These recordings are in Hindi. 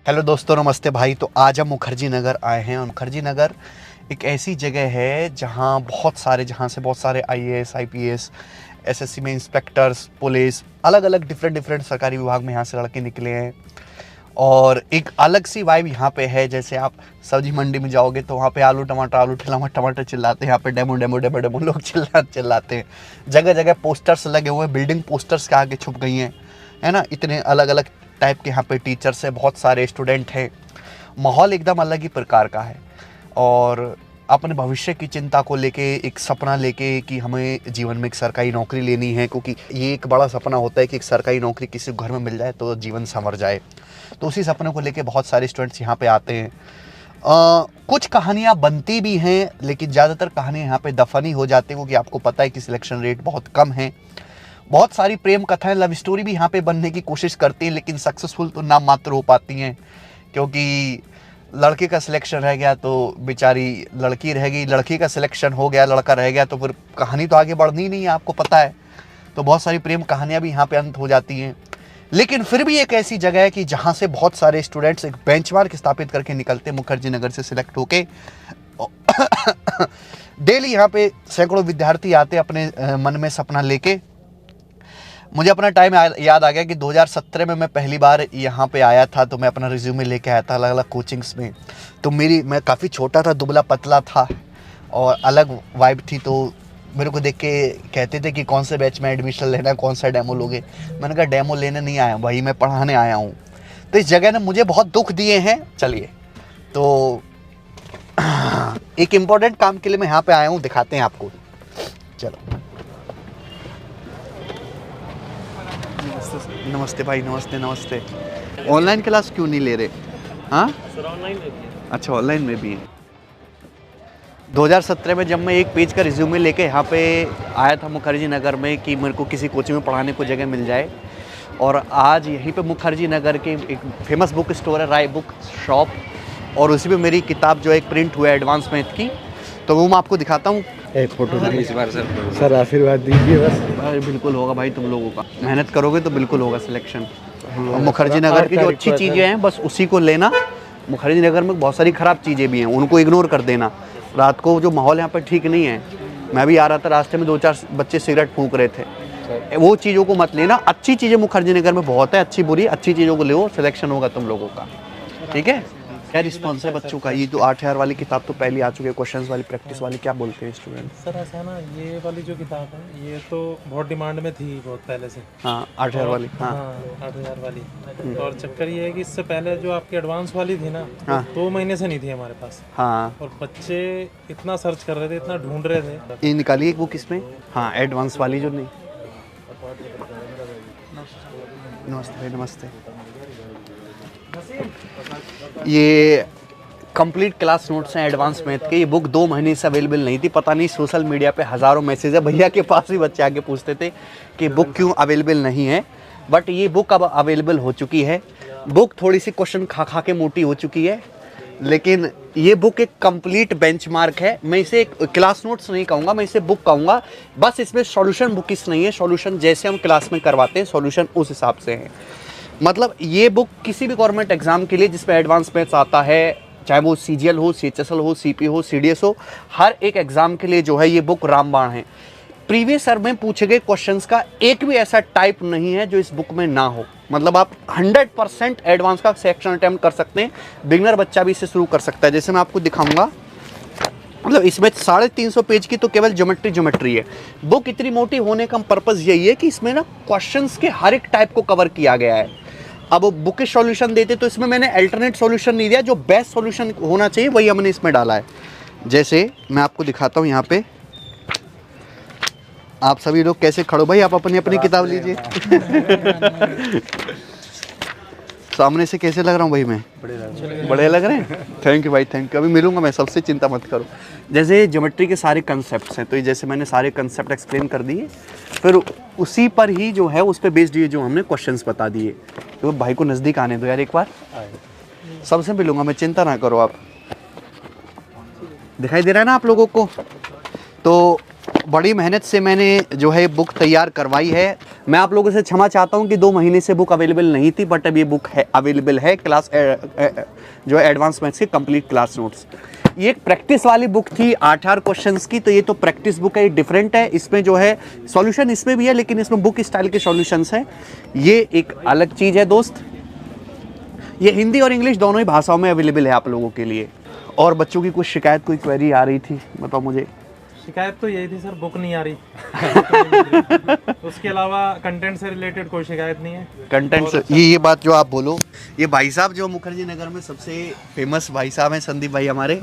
हेलो दोस्तों, नमस्ते भाई। तो आज हम मुखर्जी नगर आए हैं और मुखर्जी नगर एक ऐसी जगह है जहाँ से बहुत सारे आईएएस, आईपीएस, एसएससी में इंस्पेक्टर्स, पुलिस, अलग अलग डिफरेंट सरकारी विभाग में यहाँ से लड़के निकले हैं। और एक अलग सी वाइब यहाँ पे है। जैसे आप सब्जी मंडी में जाओगे तो वहाँ पे आलू टमाटर चिल्लाते हैं, यहाँ पे डेमो लोग चिल्लाते हैं। जगह जगह पोस्टर्स लगे हुए हैं, बिल्डिंग पोस्टर्स के आगे छुप गई हैं, है ना। इतने अलग अलग टाइप के यहाँ पे टीचर्स हैं, बहुत सारे स्टूडेंट हैं। माहौल एकदम अलग ही प्रकार का है। और अपने भविष्य की चिंता को लेके, एक सपना लेके कि हमें जीवन में एक सरकारी नौकरी लेनी है, क्योंकि ये एक बड़ा सपना होता है कि एक सरकारी नौकरी किसी घर में मिल जाए तो जीवन संवर जाए। तो उसी सपने को लेके बहुत सारे स्टूडेंट्स यहाँ पे आते हैं। कुछ कहानियाँ बनती भी हैं, लेकिन ज़्यादातर कहानियाँ यहाँ पे दफन ही हो जाती हैं, क्योंकि आपको पता है कि सिलेक्शन रेट बहुत कम है। बहुत सारी प्रेम कथाएं, लव स्टोरी भी यहाँ पे बनने की कोशिश करती हैं, लेकिन सक्सेसफुल तो नाम मात्र हो पाती हैं, क्योंकि लड़के का सिलेक्शन रह गया तो बेचारी लड़की रह गई, लड़की का सिलेक्शन हो गया, लड़का रह गया, तो फिर कहानी तो आगे बढ़नी नहीं है, आपको पता है। तो बहुत सारी प्रेम कहानियाँ भी यहाँ पे अंत हो जाती हैं। लेकिन फिर भी एक ऐसी जगह है कि जहाँ से बहुत सारे स्टूडेंट्स एक बेंचमार्क स्थापित करके निकलते हैं मुखर्जी नगर से सिलेक्ट होके। डेली यहाँ पे सैकड़ों विद्यार्थी आते अपने मन में सपना लेके। मुझे अपना टाइम याद आ गया कि 2017 में मैं पहली बार यहाँ पे आया था, तो मैं अपना रिज्यूमे लेके आया था अलग अलग कोचिंग्स में। तो मैं काफ़ी छोटा था, दुबला पतला था और अलग वाइब थी। तो मेरे को देख के कहते थे कि कौन से बैच में एडमिशन लेना है, कौन सा डेमो लोगे। मैंने कहा डेमो लेने नहीं आया भाई, मैं पढ़ाने आया हूँ। तो इस जगह ने मुझे बहुत दुख दिए हैं। चलिए, तो एक इम्पोर्टेंट काम के लिए मैं यहाँ पे आया हूँ, दिखाते हैं आपको। चलो, नमस्ते भाई, नमस्ते। ऑनलाइन क्लास क्यों नहीं ले रहे? हाँ सर, ऑनलाइन में भी है। अच्छा, ऑनलाइन में भी है। 2017 में जब मैं एक पेज का रिज्यूमे लेके यहाँ पे आया था मुखर्जी नगर में कि मेरे को किसी कोचिंग में पढ़ाने को जगह मिल जाए, और आज यहीं पे मुखर्जी नगर के एक फेमस बुक स्टोर है, राय बुक शॉप, और उसी पे मेरी किताब जो है प्रिंट हुआ है एडवांस मैथ की। तो वो मैं आपको दिखाता हूँ। एक फोटो इस बार सर आशीर्वाद दीजिए बस। भाई बिल्कुल होगा भाई, तुम लोगों का मेहनत करोगे तो बिल्कुल होगा सिलेक्शन। और मुखर्जी नगर की जो अच्छी चीज़ें हैं बस उसी को लेना। मुखर्जी नगर में बहुत सारी ख़राब चीज़ें भी हैं, उनको इग्नोर कर देना। रात को जो माहौल यहाँ पर ठीक नहीं है, मैं भी आ रहा था, रास्ते में 2-4 बच्चे सिगरेट फूंक रहे थे, वो चीज़ों को मत लेना। अच्छी चीज़ें मुखर्जी नगर में बहुत है, अच्छी बुरी अच्छी चीज़ों को लो, सिलेक्शन होगा तुम लोगों का। ठीक है। क्या रिस्पॉन्स है बच्चों का? ये जो 8000 वाली किताब तो पहले आ चुकी है, क्वेश्चंस वाली, प्रैक्टिस वाली, क्या बोलते हैं स्टूडेंट? सर ऐसा है ना, ये वाली जो किताब है ये तो बहुत डिमांड में थी बहुत पहले से। हाँ, 8000 वाली। हाँ 8000 वाली। और चक्कर ये है कि इससे पहले जो आपकी एडवांस वाली थी ना, हाँ। 2 महीने से नहीं थी हमारे पास। हाँ, और बच्चे इतना सर्च कर रहे थे, इतना ढूंढ रहे थे। ये निकालिए एक बुक इसमें। हाँ, एडवांस वाली जो नहीं। नमस्ते भाई, नमस्ते। ये कंप्लीट क्लास नोट्स हैं एडवांस मैथ के। ये बुक 2 महीने से अवेलेबल नहीं थी, पता नहीं सोशल मीडिया पे हज़ारों मैसेज है, भैया के पास भी बच्चे आके पूछते थे कि बुक क्यों अवेलेबल नहीं है। बट ये बुक अब अवेलेबल हो चुकी है। बुक थोड़ी सी क्वेश्चन खा के मोटी हो चुकी है, लेकिन ये बुक एक कंप्लीट बेंचमार्क है। मैं इसे एक क्लास नोट्स नहीं कहूँगा, मैं इसे बुक कहूँगा। बस इसमें सॉल्यूशन बुक इस नहीं है, सॉल्यूशन जैसे हम क्लास में करवाते हैं सॉल्यूशन उस हिसाब से है। मतलब ये बुक किसी भी गवर्नमेंट एग्जाम के लिए जिसमें एडवांस मैथ्स आता है, चाहे वो CGL हो, CHSL हो, CP हो, CDS हो, हर एक एग्जाम के लिए जो है ये बुक रामबाण है। प्रीवियस ईयर में पूछे गए क्वेश्चंस का एक भी ऐसा टाइप नहीं है जो इस बुक में ना हो। मतलब आप 100% एडवांस का सेक्शन अटेम्प्ट कर सकते हैं। बिगनर बच्चा भी इसे शुरू कर सकता है। जैसे मैं आपको दिखाऊंगा, मतलब इसमें 350 पेज की तो केवल ज्योमेट्री है। बुक इतनी मोटी होने का पर्पज़ यही है कि इसमें ना क्वेश्चंस के हर एक टाइप को कवर किया गया है। अब बुकिश सॉल्यूशन देते तो इसमें मैंने अल्टरनेट सॉल्यूशन नहीं दिया, जो बेस्ट सॉल्यूशन होना चाहिए वही हमने इसमें डाला है। जैसे मैं आपको दिखाता हूँ, यहाँ पे आप सभी लोग कैसे खड़ो भाई, आप अपनी अपनी किताब लीजिए। सामने से कैसे लग रहा हूँ भाई मैं? बड़े लग रहे हैं। थैंक यू भाई, थैंक यू। अभी मिलूंगा मैं सबसे, चिंता मत करो। जैसे ज्योमेट्री के सारे कंसेप्ट्स हैं, तो ये जैसे मैंने सारे कंसेप्ट एक्सप्लेन कर दिए, फिर उसी पर ही जो है उस पर बेस्ड ये जो हमने क्वेश्चंस बता दिए। तो भाई को नज़दीक आने दो यार एक बार, सबसे मिलूंगा मैं, चिंता ना करो आप। दिखाई दे रहा है ना आप लोगों को? तो बड़ी मेहनत से मैंने जो है बुक तैयार करवाई है। मैं आप लोगों से क्षमा चाहता हूँ कि 2 महीने से बुक अवेलेबल नहीं थी, बट अब ये बुक है अवेलेबल है। क्लास जो है एडवांस मैथ्स की कंप्लीट क्लास नोट्स। ये एक प्रैक्टिस वाली बुक थी 8 क्वेश्चंस की, तो ये तो प्रैक्टिस बुक है, ये डिफरेंट है। इसमें जो है सॉल्यूशन इसमें भी है, लेकिन इसमें बुक स्टाइल के सॉल्यूशंस हैं। ये एक अलग चीज़ है दोस्त। ये हिंदी और इंग्लिश दोनों ही भाषाओं में अवेलेबल है आप लोगों के लिए। और बच्चों की कुछ शिकायत, कोई क्वेरी आ रही थी, बताओ मुझे। शिकायत तो यही थी सर, बुक नहीं आ रही। उसके अलावा कंटेंट से रिलेटेड कोई शिकायत नहीं है। कंटेंट से ये बात जो आप बोलो, ये भाई साहब जो मुखर्जी नगर में सबसे फेमस भाई साहब हैं, संदीप भाई हमारे।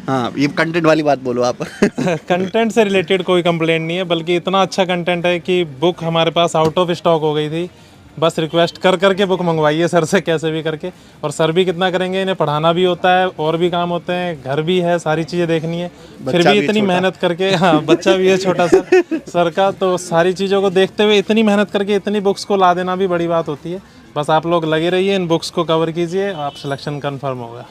हाँ, ये कंटेंट वाली बात बोलो आप। कंटेंट से रिलेटेड कोई कंप्लेंट नहीं है, बल्कि इतना अच्छा कंटेंट है कि बुक हमारे पास आउट ऑफ स्टॉक हो गई थी। बस रिक्वेस्ट कर करके बुक मंगवाइए सर से, कैसे भी करके। और सर भी कितना करेंगे, इन्हें पढ़ाना भी होता है और भी काम होते हैं, घर भी है, सारी चीज़ें देखनी है। फिर भी इतनी मेहनत करके, हाँ बच्चा भी है छोटा सा सर का, तो सारी चीज़ों को देखते हुए इतनी मेहनत करके इतनी बुक्स को ला देना भी बड़ी बात होती है। बस आप लोग लगे रहिए, इन बुक्स को कवर कीजिए, आप सिलेक्शन कन्फर्म होगा।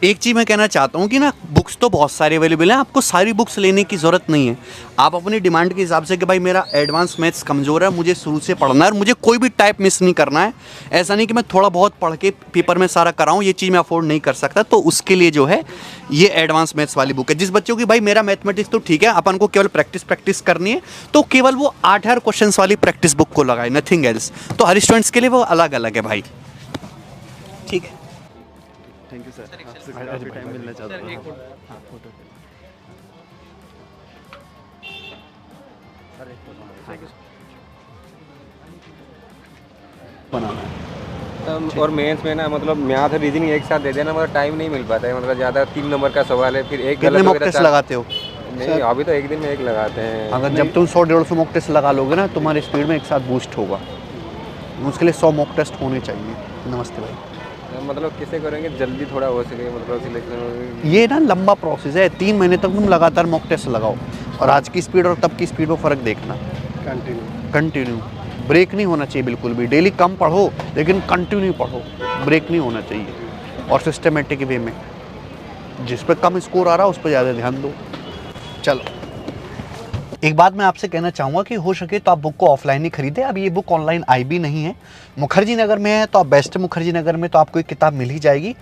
एक चीज़ मैं कहना चाहता हूँ कि ना, बुक्स तो बहुत सारी अवेलेबल हैं, आपको सारी बुक्स लेने की ज़रूरत नहीं है। आप अपनी डिमांड के हिसाब से कि भाई मेरा एडवांस मैथ्स कमज़ोर है, मुझे शुरू से पढ़ना है और मुझे कोई भी टाइप मिस नहीं करना है, ऐसा नहीं कि मैं थोड़ा बहुत पढ़ के पेपर में सारा कराऊँ, ये चीज़ मैं अफोर्ड नहीं कर सकता, तो उसके लिए जो है ये एडवांस मैथ्स वाली बुक है। जिस बच्चों की भाई मेरा मैथमेटिक्स तो ठीक है, अपन को केवल प्रैक्टिस करनी है, तो केवल वो 8 क्वेश्चन वाली प्रैक्टिस बुक को लगाए, नथिंग एल्स। तो हर स्टूडेंट्स के लिए वो अलग अलग है भाई। ठीक है, थैंक यू सर। आपसे टाइम मिलना चाहता हूँ। और मेंस में ना मतलब मैथ और रीजनिंग एक साथ दे देना, मतलब टाइम नहीं मिल पाता है, मतलब ज़्यादा 3 नंबर का सवाल है, फिर एक कितने मॉक टेस्ट लगाते हो? नहीं, अभी तो एक दिन में एक लगाते हैं। अगर जब तुम 100-150 मॉक टेस्ट लगा लोगे ना, तुम्हारी स्पीड में एक साथ बूस्ट होगा। उसके लिए 100 मॉक टेस्ट होने चाहिए। नमस्ते भाई। मतलब किसे करेंगे जल्दी थोड़ा हो सके, मतलब सिलेक्शन। ये ना लंबा प्रोसेस है, 3 महीने तक तुम लगातार मॉक टेस्ट लगाओ और आज की स्पीड और तब की स्पीड में फ़र्क देखना। कंटिन्यू ब्रेक नहीं होना चाहिए बिल्कुल भी। डेली कम पढ़ो लेकिन कंटिन्यू पढ़ो, ब्रेक नहीं होना चाहिए। और सिस्टमेटिक वे में, जिस पे कम स्कोर आ रहा है उस पर ज़्यादा ध्यान दो। चलो, एक बात मैं आपसे कहना चाहूँगा कि हो सके तो आप बुक को ऑफलाइन ही खरीदें। अब ये बुक ऑनलाइन आई भी नहीं है। मुखर्जी नगर में है तो आप बेस्ट मुखर्जी नगर में तो आपको एक किताब मिल ही जाएगी,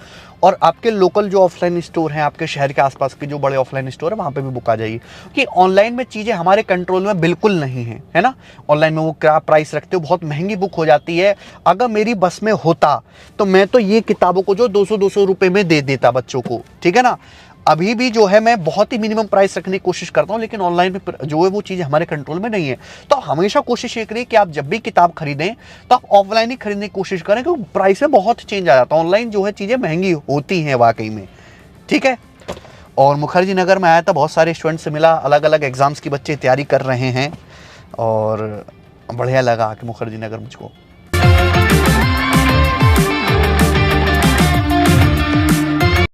और आपके लोकल जो ऑफलाइन स्टोर हैं, आपके शहर के आसपास के जो बड़े ऑफलाइन स्टोर है, वहाँ पे भी बुक आ जाएगी। क्योंकि ऑनलाइन में चीज़ें हमारे कंट्रोल में बिल्कुल नहीं है, है ना। ऑनलाइन में वो क्या प्राइस रखते हो, बहुत महंगी बुक हो जाती है। अगर मेरी बस में होता तो मैं तो ये किताबों को जो 200-200 रुपये में दे देता बच्चों को, ठीक है ना। अभी भी जो है मैं बहुत ही मिनिमम प्राइस रखने की कोशिश करता हूँ, लेकिन ऑनलाइन में जो है वो चीज़ हमारे कंट्रोल में नहीं है। तो हमेशा कोशिश ये करिए कि आप जब भी किताब खरीदें तो आप ऑफलाइन ही खरीदने की कोशिश करें, क्योंकि प्राइस में बहुत चेंज आ जाता है। ऑनलाइन जो है चीज़ें महंगी होती हैं वाकई में, ठीक है। और मुखर्जी नगर में आया था, बहुत सारे स्टूडेंट से मिला, अलग अलग एग्ज़ाम्स की बच्चे तैयारी कर रहे हैं और बढ़िया लगा कि मुखर्जी नगर मुझको।